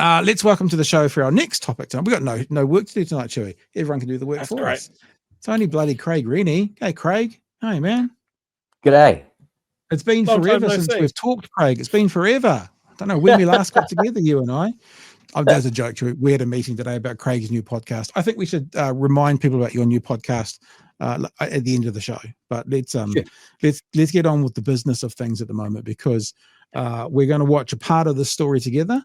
Let's welcome to the show for our next topic tonight. We've got no work to do tonight, Chewie. Everyone can do the work for us. It's only bloody Craig Renney. Hey, Craig. Hey, man. G'day. It's been forever since we've talked, Craig. It's been forever. I don't know when we last got together, you and I. Oh, that was a joke. We had a meeting today about Craig's new podcast. I think we should remind people about your new podcast at the end of the show. But let's get on with the business of things at the moment, because we're going to watch a part of the story together.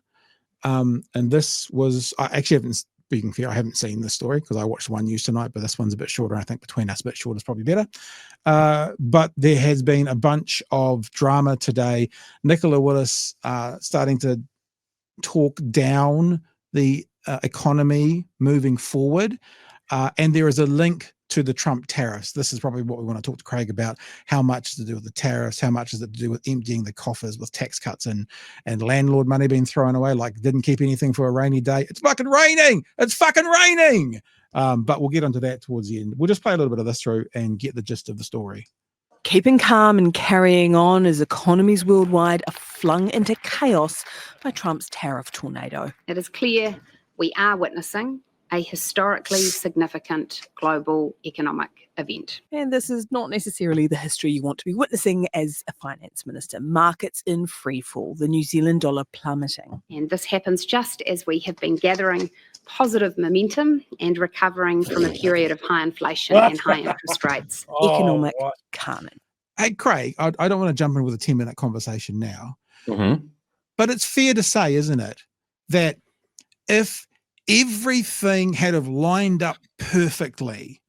And this was, I actually haven't, speaking fair, I haven't seen this story because I watched one news tonight, but this one's a bit shorter. I think between us, a bit shorter is probably better. But there has been a bunch of drama today. Nicola Willis starting to talk down the economy moving forward. And there is a link to the Trump tariffs. This is probably what we want to talk to Craig about. How much is to do with the tariffs? How much is it to do with emptying the coffers with tax cuts and landlord money being thrown away? Like, didn't keep anything for a rainy day. It's fucking raining. It's fucking raining. But we'll get onto that towards the end. We'll just play a little bit of this through and get the gist of the story. Keeping calm and carrying on as economies worldwide are flung into chaos by Trump's tariff tornado. It is clear we are witnessing a historically significant global economic event. And this is not necessarily the history you want to be witnessing as a finance minister. Markets in free fall, the New Zealand dollar plummeting. And this happens just as we have been gathering positive momentum and recovering from a period of high inflation and high interest rates. Economic carnage. Hey, Craig, I don't want to jump in with a 10-minute conversation now, Mm-hmm. but it's fair to say, isn't it, that if everything had have lined up perfectly,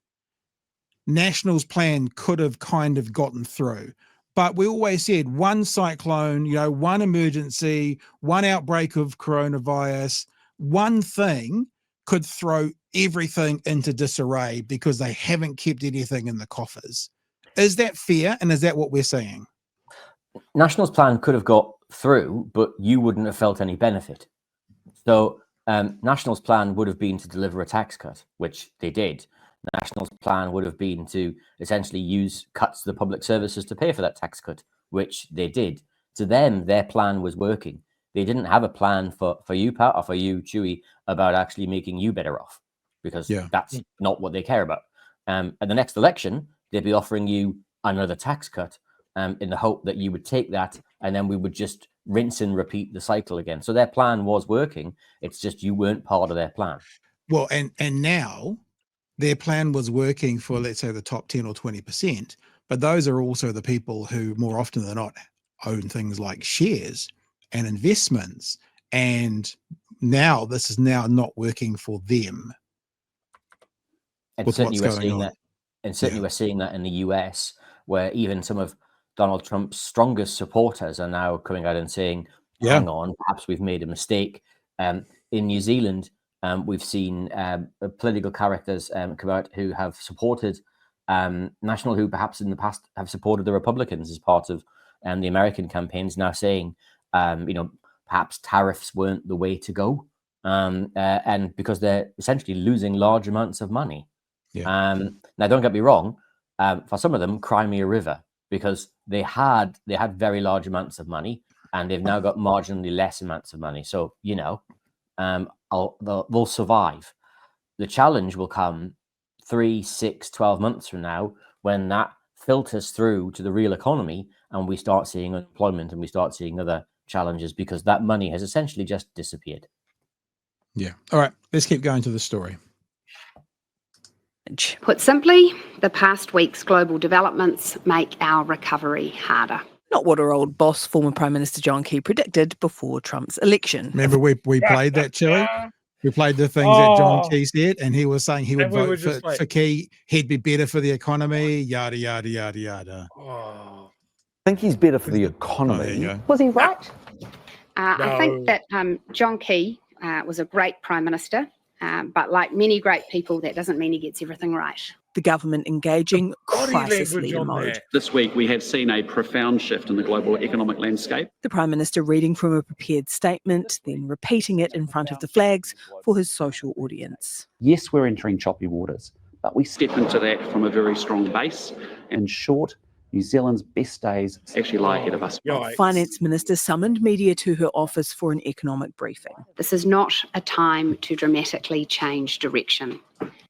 National's plan could have kind of gotten through. But we always said one cyclone, one emergency, one outbreak of coronavirus, one thing could throw everything into disarray because they haven't kept anything in the coffers. Is that fair? And is that what we're seeing? National's plan could have got through, but you wouldn't have felt any benefit. So National's plan would have been to deliver a tax cut, which they did. National's plan would have been to essentially use cuts to the public services to pay for that tax cut, which they did. To them, their plan was working. They didn't have a plan for you, Pat, or for you, Chewie, about actually making you better off, because that's not what they care about. At the next election, they'd be offering you another tax cut in the hope that you would take that, and then we would just rinse and repeat the cycle again. So their plan was working. It's just you weren't part of their plan. Well, and now their plan was working for, let's say, the top 10 or 20%, but those are also the people who more often than not own things like shares and investments. And now this is now not working for them. And certainly we're seeing that. And certainly we're seeing that in the US, where even some of Donald Trump's strongest supporters are now coming out and saying, hang on, perhaps we've made a mistake. In New Zealand, we've seen political characters come out who have supported National, who perhaps in the past have supported the Republicans as part of the American campaigns, now saying, perhaps tariffs weren't the way to go. And because they're essentially losing large amounts of money. Yeah. Now, don't get me wrong. For some of them, cry me a river, because they had very large amounts of money, and they've now got marginally less amounts of money. So, they'll survive. The challenge will come 3, 6, 12 months from now, when that filters through to the real economy and we start seeing unemployment and we start seeing other challenges, because that money has essentially just disappeared. Yeah. All right. Let's keep going to the story. Put simply, the past week's global developments make our recovery harder. Not what our old boss, former Prime Minister John Key, predicted before Trump's election. Remember, we played that, Chewie? We played the things that John Key said, and he was saying he would vote for Key. He'd be better for the economy, yada, yada, yada, yada. I think he's better for the economy. Was he right? I think that John Key was a great Prime Minister. But like many great people, that doesn't mean he gets everything right. The government engaging crisis leader mode. This week, we have seen a profound shift in the global economic landscape. The Prime Minister reading from a prepared statement, then repeating it in front of the flags for his social audience. Yes, we're entering choppy waters, but we Step into that from a very strong base. In short, New Zealand's best days actually lie ahead of us. Finance Minister summoned media to her office for an economic briefing. This is not a time to dramatically change direction.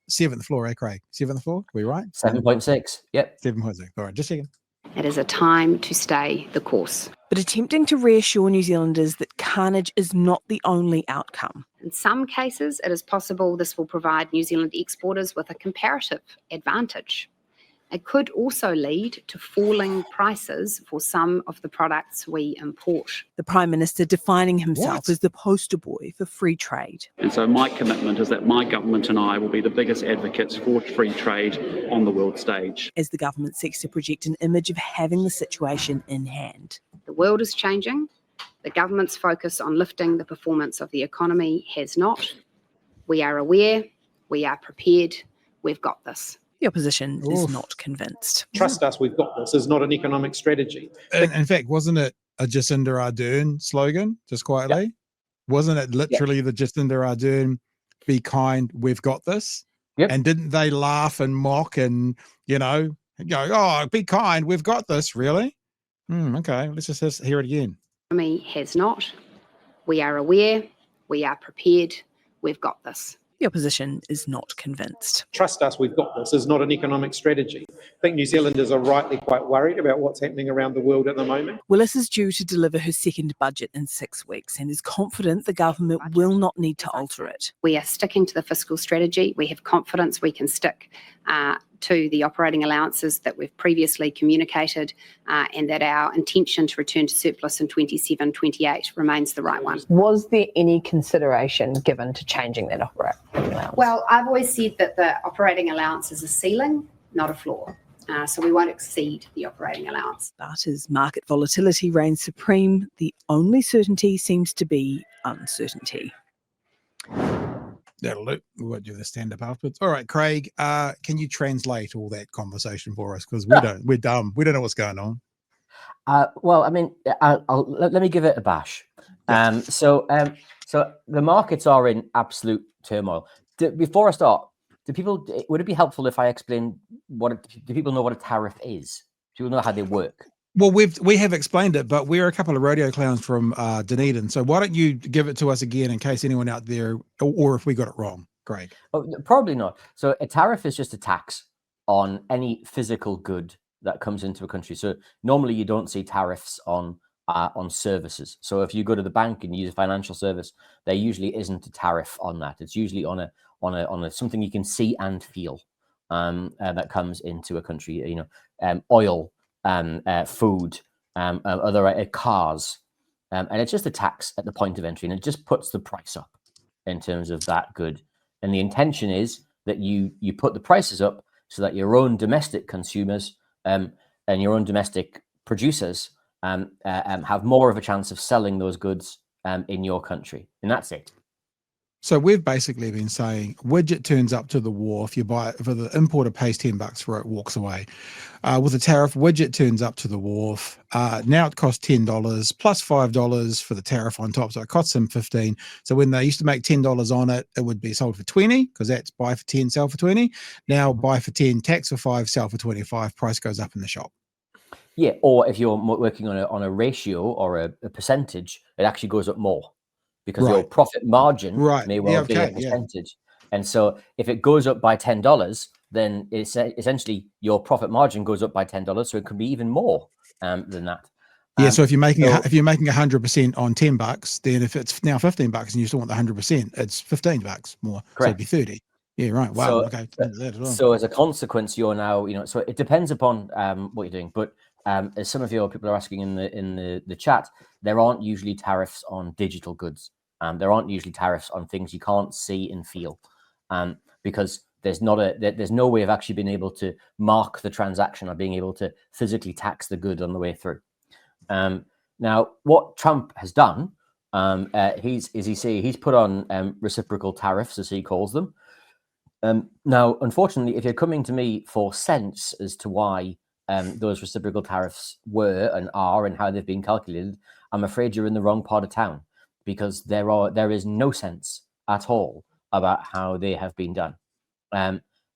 7th floor, Craig? 7th floor, are we right? 7.6, yep. 7.6, all right, just checking. It is a time to stay the course. But attempting to reassure New Zealanders that carnage is not the only outcome. In some cases, it is possible this will provide New Zealand exporters with a comparative advantage. It could also lead to falling prices for some of the products we import. The Prime Minister defining himself as the poster boy for free trade. And so my commitment is that my government and I will be the biggest advocates for free trade on the world stage. As the government seeks to project an image of having the situation in hand. The world is changing. The government's focus on lifting the performance of the economy has not. We are aware. We are prepared. We've got this. The opposition is not convinced. Trust us, we've got this. Is not an economic strategy. In fact, wasn't it a Jacinda Ardern slogan, just quietly? Yep. Wasn't it literally the Jacinda Ardern, be kind, we've got this? Yep. And didn't they laugh and mock and, go, oh, be kind, we've got this, really? Okay, let's just hear it again. Economy has not. We are aware. We are prepared. We've got this. The opposition is not convinced. Trust us, we've got this. Is not an economic strategy. I think New Zealanders are rightly quite worried about what's happening around the world at the moment. Willis is due to deliver her second budget in 6 weeks and is confident the government will not need to alter it. We are sticking to the fiscal strategy. We have confidence we can stick to the operating allowances that we've previously communicated and that our intention to return to surplus in 27-28 remains the right one. Was there any consideration given to changing that operating allowance? Well, I've always said that the operating allowance is a ceiling, not a floor. So we won't exceed the operating allowance. But as market volatility reigns supreme, the only certainty seems to be uncertainty. That'll do. We won't do the stand-up afterwards. All right, Craig, can you translate all that conversation for us? Because we're dumb. We don't know what's going on. Well, I mean, let me give it a bash. So the markets are in absolute turmoil. Before I start, would it be helpful if I explain do people know what a tariff is? Do people know how they work? Well, we have explained it, but we're a couple of rodeo clowns from Dunedin. So why don't you give it to us again in case anyone out there, or if we got it wrong, Greg? Oh, probably not. So a tariff is just a tax on any physical good that comes into a country. So normally you don't see tariffs on services. So if you go to the bank and use a financial service, there usually isn't a tariff on that. It's usually on a something you can see and feel that comes into a country. Oil. Food, other cars, and it's just a tax at the point of entry, and it just puts the price up in terms of that good. And the intention is that you put the prices up so that your own domestic consumers and your own domestic producers have more of a chance of selling those goods in your country, and that's it. So we've basically been saying widget turns up to the wharf, you buy it, for the importer pays $10 for it, walks away. With a tariff, widget turns up to the wharf. Now it costs $10 plus $5 for the tariff on top. So it costs them $15. So when they used to make $10 on it, it would be sold for $20 because that's buy for 10, sell for 20. Now buy for 10, tax for 5, sell for 25, price goes up in the shop. Yeah, or if you're working on a ratio or a percentage, it actually goes up more. Because your profit margin may well be a percentage. And so if it goes up by $10, then it's essentially your profit margin goes up by $10. So it could be even more than that. So if you're making 100% on $10, then if it's now $15 and you still want the 100%, it's $15 more. Correct. So it'd be 30. Yeah, right. Wow. So, okay. So as a consequence, you're now, so it depends upon what you're doing. But as some of your people are asking in the chat, there aren't usually tariffs on digital goods. There aren't usually tariffs on things you can't see and feel, because there's no way of actually being able to mark the transaction or being able to physically tax the good on the way through. Now, what Trump has done, he's put on reciprocal tariffs, as he calls them. Now, unfortunately, if you're coming to me for sense as to why those reciprocal tariffs were and are and how they've been calculated, I'm afraid you're in the wrong part of town. Because there is no sense at all about how they have been done.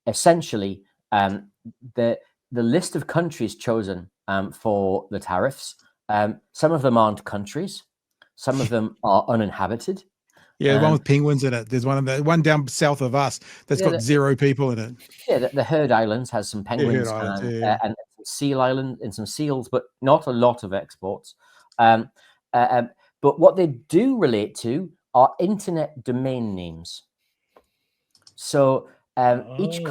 Essentially, the list of countries chosen for the tariffs. Some of them aren't countries. Some of them are uninhabited. Yeah, the one with penguins in it. There's one down south of us that's got 0 people in it. Yeah, the Heard Islands has some penguins and some seal island and some seals, but not a lot of exports. But what they do relate to are internet domain names. So each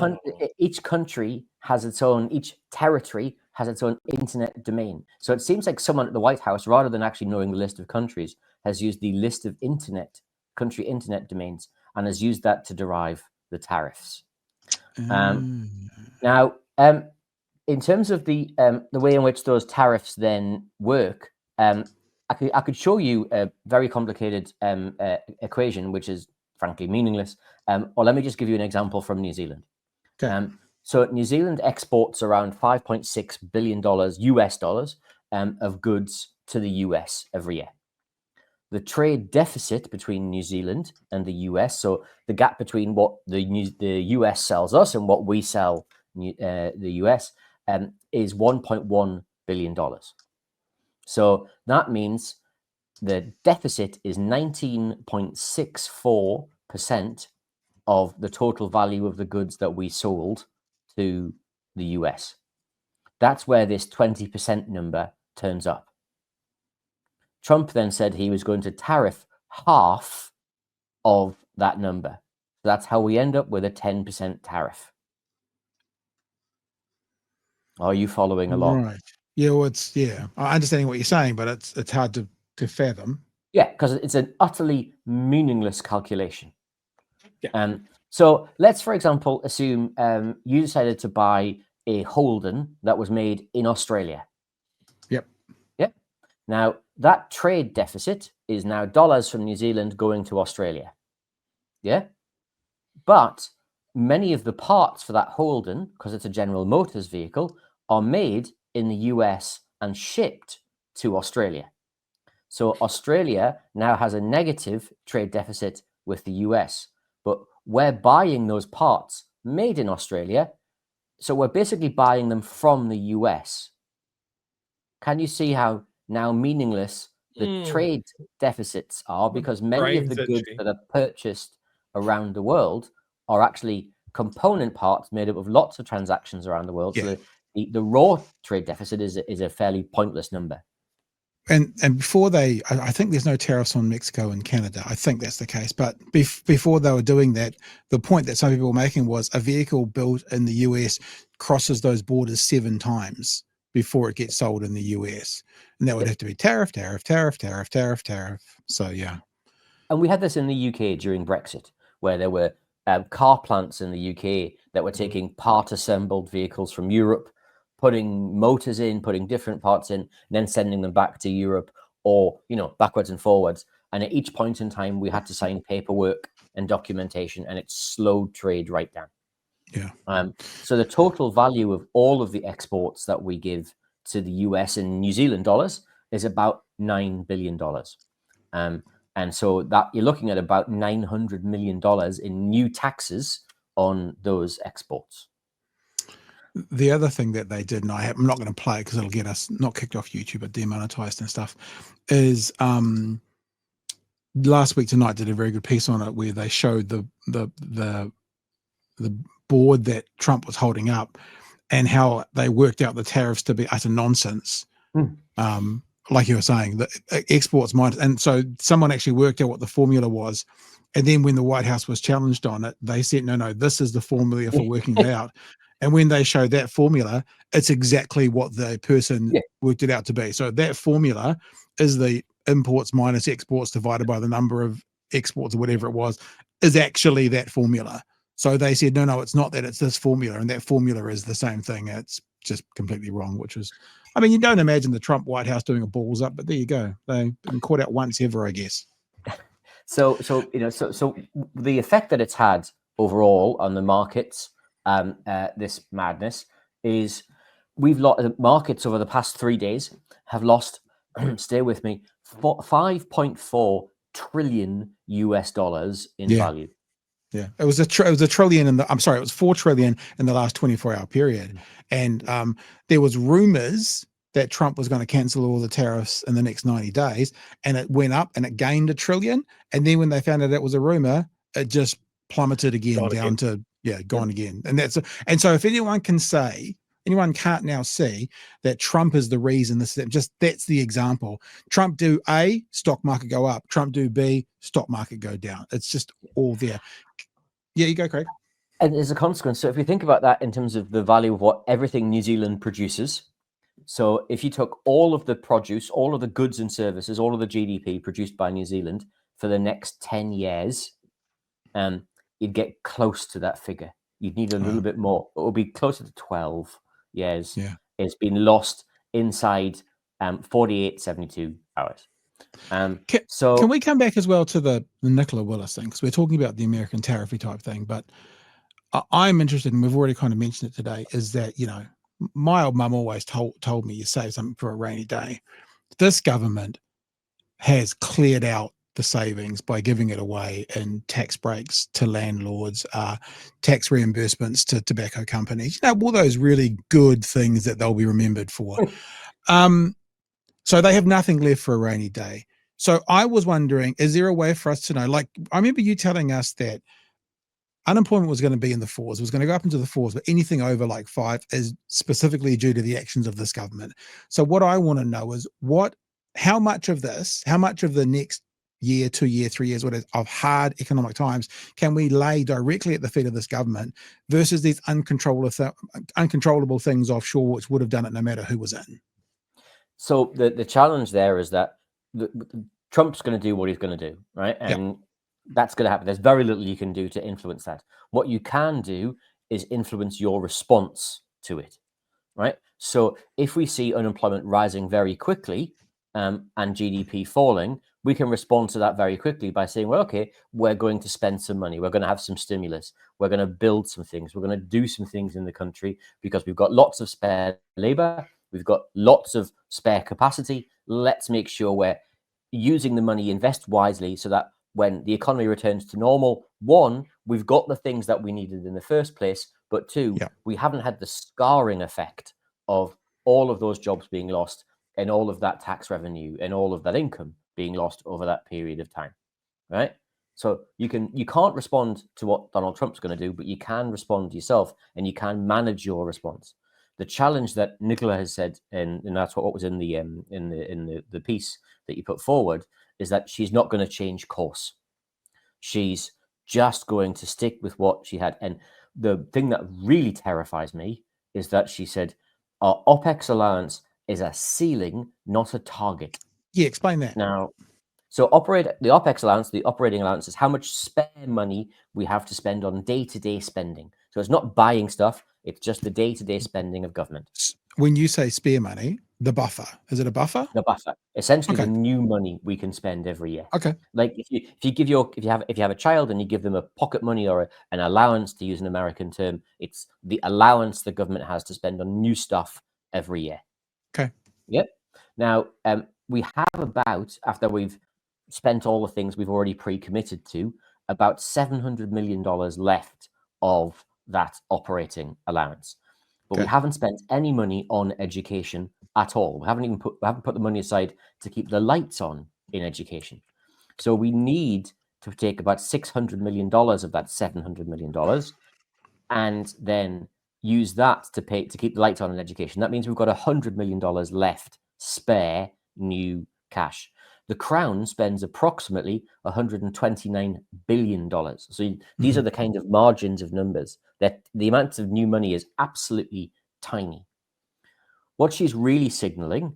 country has its own, each territory has its own internet domain. So it seems like someone at the White House, rather than actually knowing the list of countries, has used the list of country internet domains and has used that to derive the tariffs. Now, in terms of the way in which those tariffs then work, I could show you a very complicated equation, which is frankly meaningless. Or let me just give you an example from New Zealand. Okay. So New Zealand exports around $5.6 billion US dollars of goods to the US every year. The trade deficit between New Zealand and the US, so the gap between what the US sells us and what we sell the US, is $1.1 billion. So that means the deficit is 19.64% of the total value of the goods that we sold to the US. That's where this 20% number turns up. Trump then said he was going to tariff half of that number. So that's how we end up with a 10% tariff. Are you following along? Right. Yeah, well, I'm understanding what you're saying, but it's hard to fathom. Yeah, because it's an utterly meaningless calculation. Yeah. So let's, for example, assume you decided to buy a Holden that was made in Australia. Yep. Yep. Now, that trade deficit is now dollars from New Zealand going to Australia. Yeah. But many of the parts for that Holden, because it's a General Motors vehicle, are made in the US and shipped to Australia. So Australia now has a negative trade deficit with the US, but we're buying those parts made in Australia. So we're basically buying them from the US. Can you see how now meaningless the trade deficits are? Because many of the goods that are purchased around the world are actually component parts made up of lots of transactions around the world. Yeah. So the raw trade deficit is a fairly pointless number. And before I think there's no tariffs on Mexico and Canada. I think that's the case. But before they were doing that, the point that some people were making was a vehicle built in the US crosses those borders 7 times before it gets sold in the US. And that would have to be tariff. So, yeah. And we had this in the UK during Brexit, where there were car plants in the UK that were taking part-assembled vehicles from Europe, putting motors in, putting different parts in, and then sending them back to Europe or, backwards and forwards. And at each point in time, we had to sign paperwork and documentation, and it slowed trade right down. Yeah. So the total value of all of the exports that we give to the US in New Zealand dollars is about $9 billion. And so that you're looking at about $900 million in new taxes on those exports. The other thing that they did, and I'm not going to play it because it'll get us not kicked off YouTube, but demonetized and stuff, is last week Tonight did a very good piece on it where they showed the board that Trump was holding up and how they worked out the tariffs to be utter nonsense. Like you were saying, the exports might, and so someone actually worked out what the formula was. And then when the White House was challenged on it, they said, no, this is the formula for working it out. And when they showed that formula, it's exactly what the person worked it out to be. So that formula is the imports minus exports divided by the number of exports or whatever it was, is actually that formula. So they said, no, it's not that, it's this formula. And that formula is the same thing. It's just completely wrong, which was, you don't imagine the Trump White House doing a balls up, but there you go. They've been caught out once ever, I guess. So the effect that it's had overall on the markets, this madness, is we've lost, markets over the past 3 days have lost, stay with me, $5.4 trillion US dollars in value. Yeah, it was a trillion it was $4 trillion in the last 24-hour period. And there was rumors that Trump was going to cancel all the tariffs in the next 90 days, and it went up and it gained $1 trillion. And then when they found out it was a rumor, it just plummeted again down to gone again. And so if anyone can't now see that Trump is the reason that's the example. Trump do A, stock market go up. Trump do B, stock market go down. It's just all there. Yeah, you go, Craig. And as a consequence, so if you think about that in terms of the value of what everything New Zealand produces, so if you took all of the produce, all of the goods and services, all of the GDP produced by New Zealand for the next 10 years, you'd get close to that figure. You'd need a little bit more. It will be closer to 12 years. Yeah. It's been lost inside 48, 72 hours. Can we come back as well to the Nicola Willis thing? Because we're talking about the American tariffy type thing, but I'm interested, and we've already kind of mentioned it today, is that, my old mum always told me you save something for a rainy day. This government has cleared out the savings by giving it away in tax breaks to landlords, tax reimbursements to tobacco companies, all those really good things that they'll be remembered for. So they have nothing left for a rainy day. So I was wondering, is there a way for us to know, like, I remember you telling us that unemployment was going to be in the 4s, it was going to go up into the 4s, but anything over like 5 is specifically due to the actions of this government. So what I want to know is how much of the next year, 2 year, 3 years, of hard economic times can we lay directly at the feet of this government versus these uncontrollable things offshore, which would have done it no matter who was in? So the challenge there is that Trump's going to do what he's going to do, right? And that's going to happen. There's very little you can do to influence that. What you can do is influence your response to it, right? So if we see unemployment rising very quickly and GDP falling, we can respond to that very quickly by saying, well, okay, we're going to spend some money. We're going to have some stimulus. We're going to build some things. We're going to do some things in the country because we've got lots of spare labor. We've got lots of spare capacity. Let's make sure we're using the money, invest wisely so that when the economy returns to normal, 1, we've got the things that we needed in the first place, but 2, we haven't had the scarring effect of all of those jobs being lost and all of that tax revenue and all of that income being lost over that period of time, right? So you can't respond to what Donald Trump's going to do, but you can respond to yourself and you can manage your response. The challenge that Nicola has said, and that's what was in the piece that you put forward, is that she's not going to change course. She's just going to stick with what she had. And the thing that really terrifies me is that she said our OPEX allowance is a ceiling, not a target. Yeah, explain that. Now, so the OPEX allowance, the operating allowance, is how much spare money we have to spend on day-to-day spending. So it's not buying stuff, it's just the day-to-day spending of government. When you say spare money, the buffer, is it a buffer? The buffer, essentially the new money we can spend every year. Okay. Like if you have a child and you give them a pocket money or an allowance, to use an American term, it's the allowance the government has to spend on new stuff every year. Okay. Yep. Now we have about, after we've spent all the things we've already pre-committed to, about $700 million left of that operating allowance. But we haven't spent any money on education at all. We haven't put the money aside to keep the lights on in education. So we need to take about $600 million of that $700 million and then use that to keep the lights on in education. That means we've got $100 million left spare new cash. The Crown spends approximately $129 billion. So these are the kind of margins of numbers that the amount of new money is absolutely tiny. What she's really signaling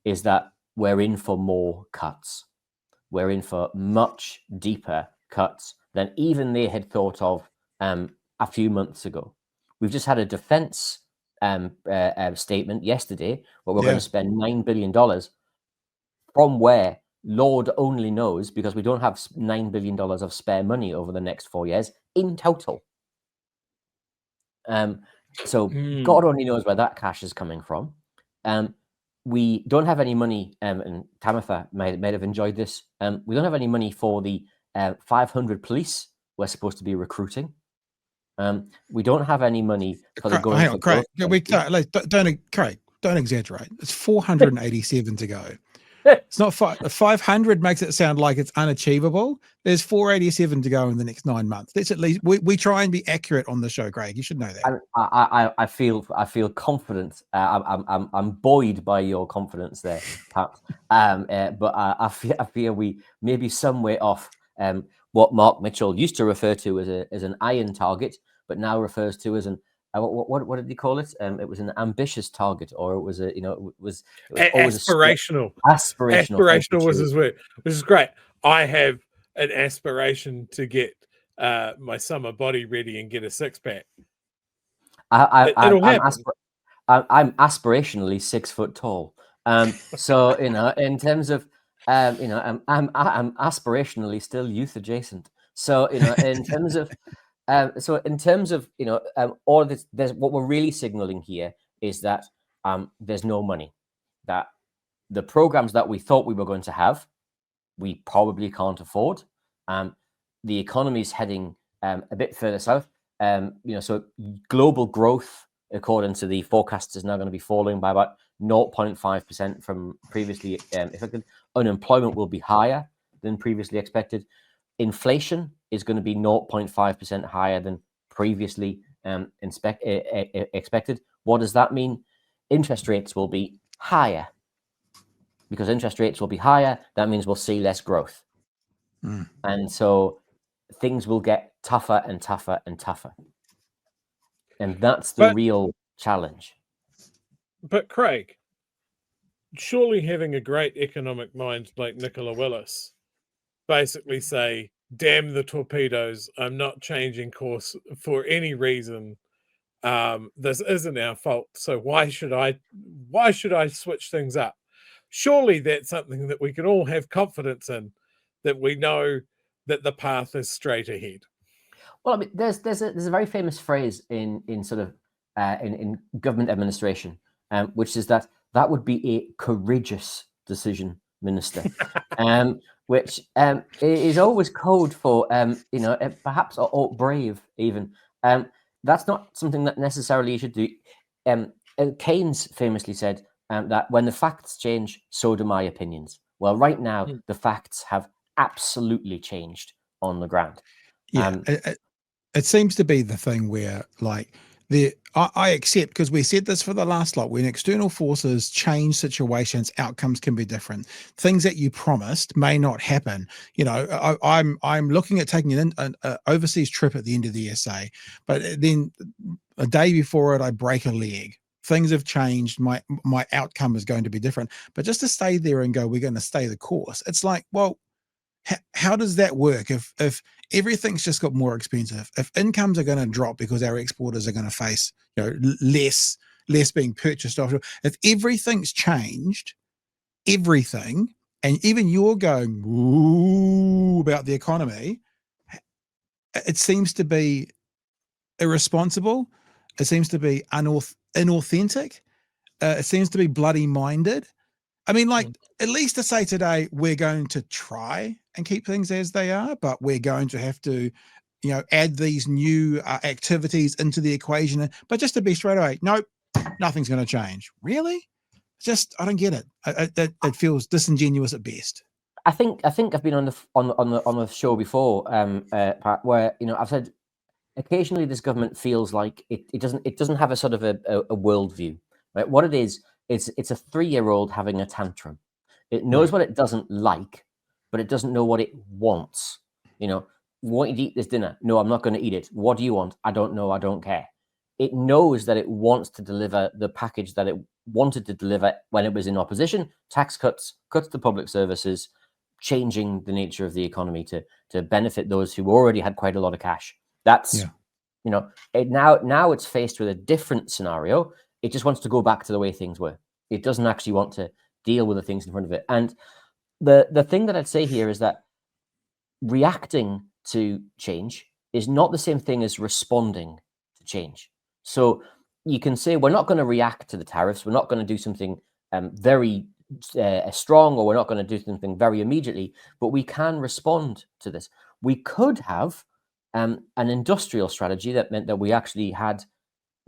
is that we're in for more cuts. We're in for much deeper cuts than even they had thought of a few months ago. We've just had a defense statement yesterday where we're going to spend $9 billion from where Lord only knows, because we don't have $9 billion of spare money over the next 4 years in total. So God only knows where that cash is coming from. We don't have any money, and Tamitha might have enjoyed this. We don't have any money for the 500 police we're supposed to be recruiting. We don't have any money for the going. Hang on, Craig. Craig, Don't exaggerate. It's 487 to go. It's not 500 makes it sound like it's unachievable. There's 487 to go in the next 9 months. That's at least we try and be accurate on the show, Craig. You should know that. I feel confident. I'm buoyed by your confidence there, perhaps. But I fear we may be some way off what Mark Mitchell used to refer to as an iron target, but now refers to as an what did he call it? It was an ambitious target, or it was it was aspirational. Aspirational was his word, which is great. I have an aspiration to get my summer body ready and get a six-pack. I'm aspirationally 6 foot tall. So in terms of I'm aspirationally still youth adjacent. So in terms of all this, there's what we're really signaling here is that there's no money, that the programs that we thought we were going to have, we probably can't afford. The economy is heading a bit further south. So global growth, according to the forecast, is now going to be falling by about 0.5% from previously expected. Unemployment will be higher than previously expected. Inflation is going to be 0.5% higher than previously expected. What does that mean? Interest rates will be higher. Because interest rates will be higher, that means we'll see less growth. And so things will get tougher and tougher and tougher. And that's the real challenge. But Craig, surely having a great economic mind like Nicola Willis basically say, damn the torpedoes, I'm not changing course for any reason. This isn't our fault. So why should I switch things up? Surely that's something that we can all have confidence in, that we know that the path is straight ahead. Well, I mean, there's a very famous phrase in government administration, which is that would be a courageous decision, Minister, which is always code for perhaps or brave even. That's not something that necessarily you should do. Keynes famously said that when the facts change, so do my opinions. Well, right now the facts have absolutely changed on the ground. It seems to be the thing where, like, I accept, because we said this for the last lot, when external forces change situations, outcomes can be different. Things that you promised may not happen. I'm looking at taking an overseas trip at the end of the SA, but then a day before it, I break a leg. Things have changed. My outcome is going to be different. But just to stay there and go, we're going to stay the course. It's like, well, how does that work if everything's just got more expensive, if incomes are going to drop because our exporters are going to face less being purchased after, if everything's changed, everything, and even you're going ooh about the economy, it seems to be irresponsible, it seems to be inauthentic, it seems to be bloody minded. I mean, like, at least to say today, we're going to try and keep things as they are, but we're going to have to, add these new activities into the equation. But just to be straight away, nope, nothing's going to change. Really? I don't get it. It feels disingenuous at best. I think I've been on the show before, Pat, where I've said occasionally this government feels like it doesn't have a sort of a worldview, right? What it is. It's a 3-year-old having a tantrum. It knows what it doesn't like, but it doesn't know what it wants. Want you to eat this dinner? No, I'm not going to eat it. What do you want? I don't know. I don't care. It knows that it wants to deliver the package that it wanted to deliver when it was in opposition: tax cuts to public services, changing the nature of the economy to benefit those who already had quite a lot of cash. That's now it's faced with a different scenario. It just wants to go back to the way things were. It doesn't actually want to deal with the things in front of it. And the thing that I'd say here is that reacting to change is not the same thing as responding to change. So you can say, we're not going to react to the tariffs. We're not going to do something very strong, or we're not going to do something very immediately, but we can respond to this. We could have an industrial strategy that meant that we actually had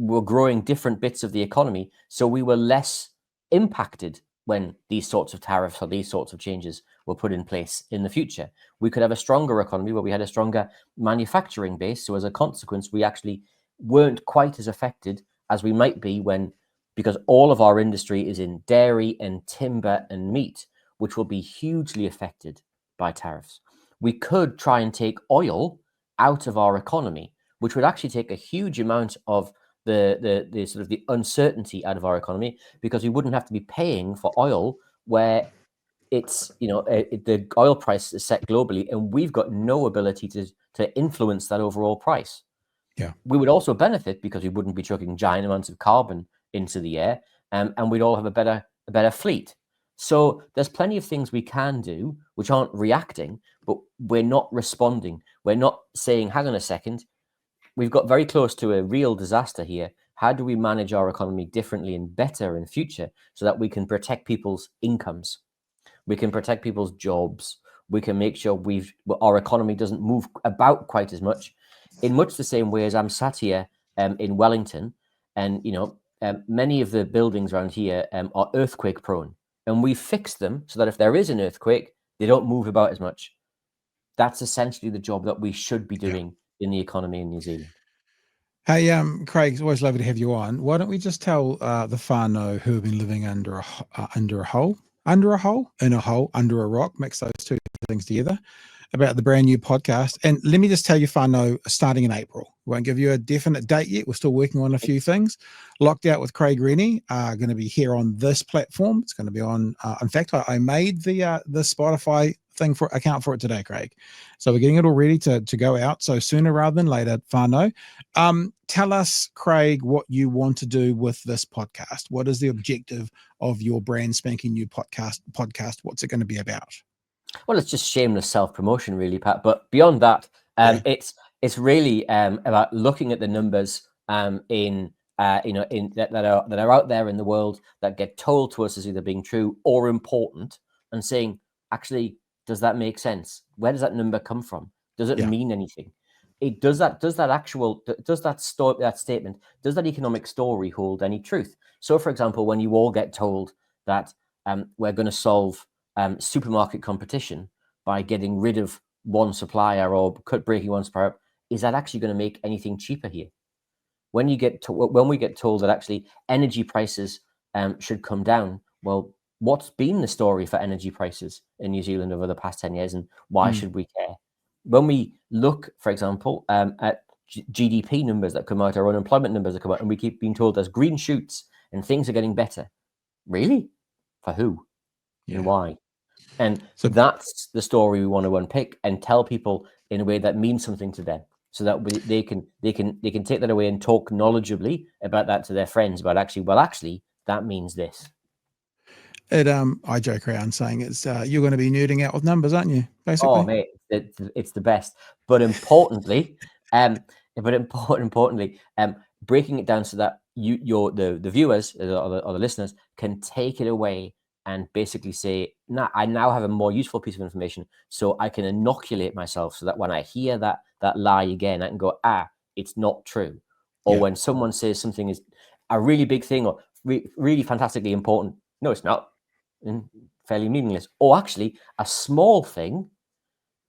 were growing different bits of the economy, so we were less impacted when these sorts of tariffs or these sorts of changes were put in place in the future. We could have a stronger economy where we had a stronger manufacturing base. So as a consequence, we actually weren't quite as affected as we might be because all of our industry is in dairy and timber and meat, which will be hugely affected by tariffs. We could try and take oil out of our economy, which would actually take a huge amount of the sort of the uncertainty out of our economy, because we wouldn't have to be paying for oil where it's, the oil price is set globally and we've got no ability to influence that overall price. Yeah. We would also benefit because we wouldn't be chucking giant amounts of carbon into the air, and we'd all have a better fleet. So there's plenty of things we can do which aren't reacting, but we're not responding. We're not saying, hang on a second, we've got very close to a real disaster here. How do we manage our economy differently and better in future so that we can protect people's incomes? We can protect people's jobs. We can make sure our economy doesn't move about quite as much, in much the same way as I'm sat here in Wellington, and many of the buildings around here are earthquake prone, and we fixed them so that if there is an earthquake, they don't move about as much. That's essentially the job that we should be doing in the economy in New Zealand. Hey, Craig, it's always lovely to have you on. Why don't we just tell the whānau who have been living under a hole, in a hole, under a rock, mix those two things together, about the brand new podcast. And let me just tell you, whānau, starting in April. We won't give you a definite date yet. We're still working on a few things. Locked Out with Craig Renney are going to be here on this platform. It's going to be on, in fact, I made the Spotify account for it today, Craig. So we're getting it all ready to go out. So sooner rather than later, whānau. Tell us, Craig, what you want to do with this podcast. What is the objective of your brand spanking new podcast? What's it going to be about? Well, it's just shameless self-promotion, really, Pat. But beyond that, it's really about looking at the numbers that are out there in the world that get told to us as either being true or important, and saying, actually, does that make sense? Where does that number come from? Does it mean anything? Does that statement, does that economic story hold any truth? So, for example, when you all get told that we're going to solve supermarket competition by getting rid of one supplier or breaking one supplier, is that actually going to make anything cheaper here? When we get told that actually energy prices should come down, well, what's been the story for energy prices in New Zealand over the past 10 years, and why should we care? When we look, for example, at GDP numbers that come out, or unemployment numbers that come out, and we keep being told there's green shoots and things are getting better. Really? For who? And why? And so that's the story we want to unpick and tell people in a way that means something to them, so that they can take that away and talk knowledgeably about that to their friends about actually that means this. I joke around saying it's you're going to be nerding out with numbers, aren't you? Basically. Oh, mate, it's the best. But importantly, breaking it down so that the viewers or the listeners can take it away and basically say, I now have a more useful piece of information, so I can inoculate myself, so that when I hear that lie again, I can go, it's not true. Or when someone says something is a really big thing or really fantastically important, no, it's not, and fairly meaningless. Or actually, a small thing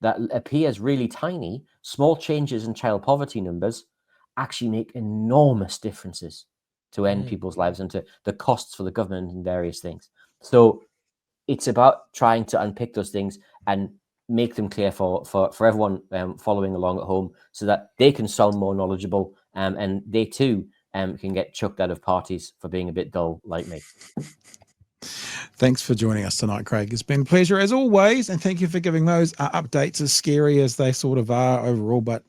that appears really tiny, small changes in child poverty numbers actually make enormous differences to end people's lives and to the costs for the government and various things. So it's about trying to unpick those things and make them clear for everyone following along at home, so that they can sound more knowledgeable, and they too can get chucked out of parties for being a bit dull like me. Thanks for joining us tonight, Craig. It's been a pleasure as always, and thank you for giving those updates, as scary as they sort of are overall, but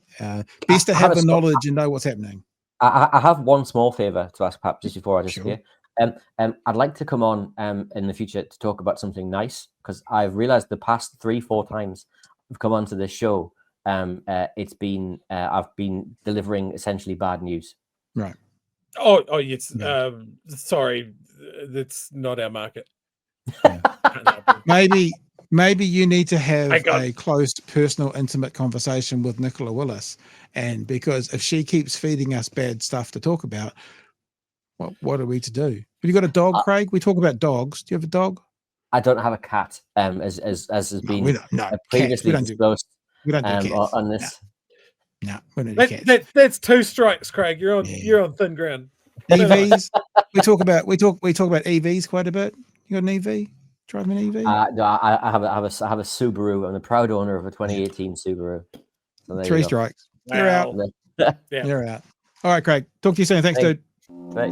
best to have the knowledge and know what's happening. I have one small favour to ask, perhaps, just before I disappear. I'd like to come on in the future to talk about something nice, because I've realised the past 3-4 times I've come onto this show, I've been delivering essentially bad news. Right. Oh yes. Sorry, that's not our market. Yeah. maybe maybe you need to have a close, personal, intimate conversation with Nicola Willis, and because if she keeps feeding us bad stuff to talk about, what are we to do? Have you got a dog, Craig? We talk about dogs. Do you have a dog? I don't have a cat. As has been previously disclosed. We don't do cats on this. No, we don't do cats. That's 2 strikes, Craig. You're on thin ground. EVs. we talk about EVs quite a bit. You got an EV? Driving an EV? No, I have a Subaru. I'm the proud owner of a 2018 Subaru. So 3 strikes. Wow. You're out. You're out. All right, Craig. Talk to you soon. Thanks, dude. Bye.